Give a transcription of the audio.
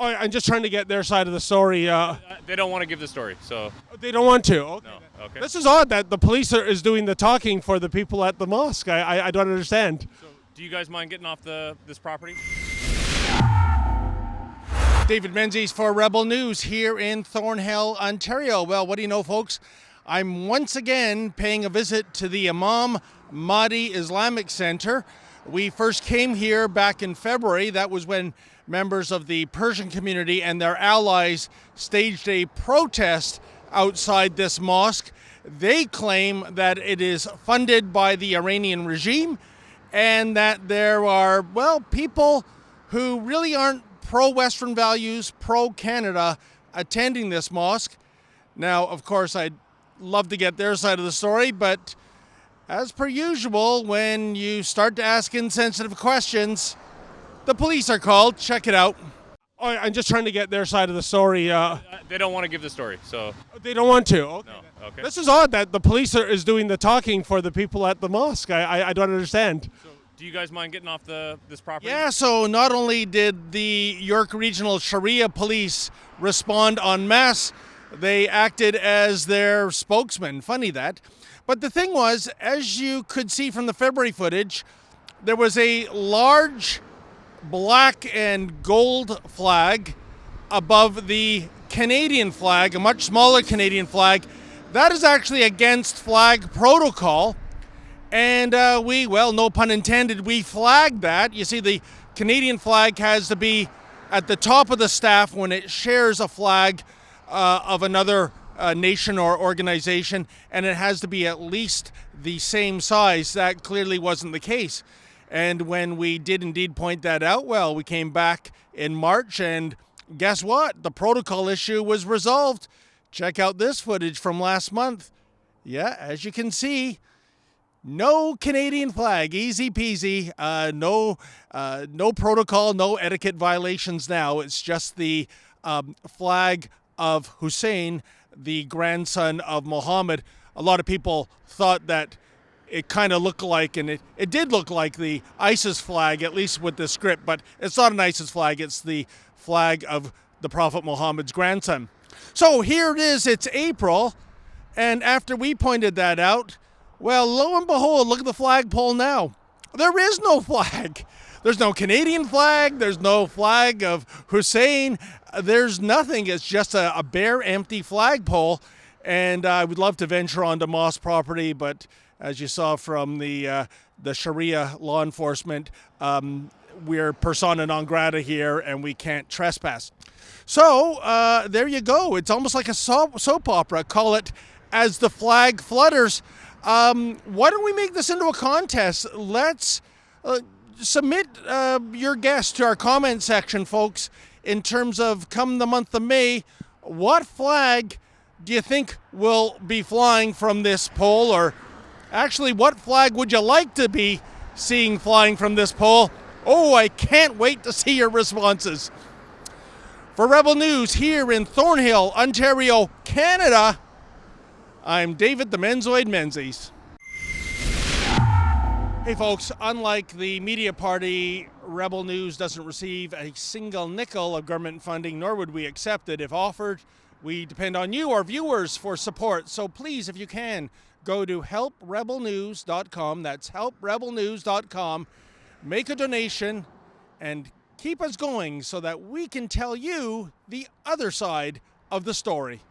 Oh, I'm just trying to get their side of the story. They don't want to give the story, so They don't want to. Okay. no. Okay. This is odd that the police is doing the talking for the people at the mosque. I don't understand. So, do you guys mind getting off this property? David Menzies for Rebel News here in Thornhill, Ontario. Well, what do you know, folks? I'm once again paying a visit to the Imam Mahdi Islamic Centre. We first came here back in February. That was when members of the Persian community and their allies staged a protest outside this mosque. They claim that it is funded by the Iranian regime and that there are, well, people who really aren't pro-Western values, pro-Canada attending this mosque. Now, of course, I'd love to get their side of the story, but as per usual, when you start to ask insensitive questions, the police are called. Check it out. Oh, I'm just trying to get their side of the story. They don't want to give the story, so They don't want to. Okay. no. Okay. This is odd that the police is doing the talking for the people at the mosque. I don't understand. So, do you guys mind getting off this property? Yeah, so not only did the York Regional Sharia Police respond en masse, they acted as their spokesman. Funny that. But the thing was, as you could see from the February footage, there was a large black and gold flag above the Canadian flag, a much smaller Canadian flag. That is actually against flag protocol. And well, no pun intended, we flagged that. You see, the Canadian flag has to be at the top of the staff when it shares a flag of another nation or organization, and it has to be at least the same size. That clearly wasn't the case. And when we did indeed point that out, well, we came back in March, and guess what? The protocol issue was resolved. Check out this footage from last month. Yeah, as you can see, no Canadian flag, easy peasy. No protocol, no etiquette violations now. It's just the flag of Hussein, the grandson of Muhammad. A lot of people thought that it kind of looked like, and it did look like the ISIS flag, at least with the script, but it's not an ISIS flag. It's the flag of the Prophet Muhammad's grandson. So here it is. It's April, and after we pointed that out, well, lo and behold, look at the flagpole now. There is no flag. There's no Canadian flag. There's no flag of Hussein. There's nothing. It's just a bare, empty flagpole. And I would love to venture onto mosque property, but as you saw from the Sharia law enforcement, we're persona non grata here, and we can't trespass. So there you go. It's almost like a soap opera. Call it As the Flag Flutters. Why don't we make this into a contest? Let's submit your guess to our comment section, folks, in terms of come the month of May, what flag do you think will be flying from this pole? Or actually, what flag would you like to be seeing flying from this pole? Oh, I can't wait to see your responses. For Rebel News here in Thornhill, Ontario, Canada, I'm David the Menzoid Menzies. Hey folks, unlike the media party, Rebel News doesn't receive a single nickel of government funding, nor would we accept it if offered. We depend on you, our viewers, for support. So please, if you can, go to helprebelnews.com. That's helprebelnews.com. Make a donation and keep us going so that we can tell you the other side of the story.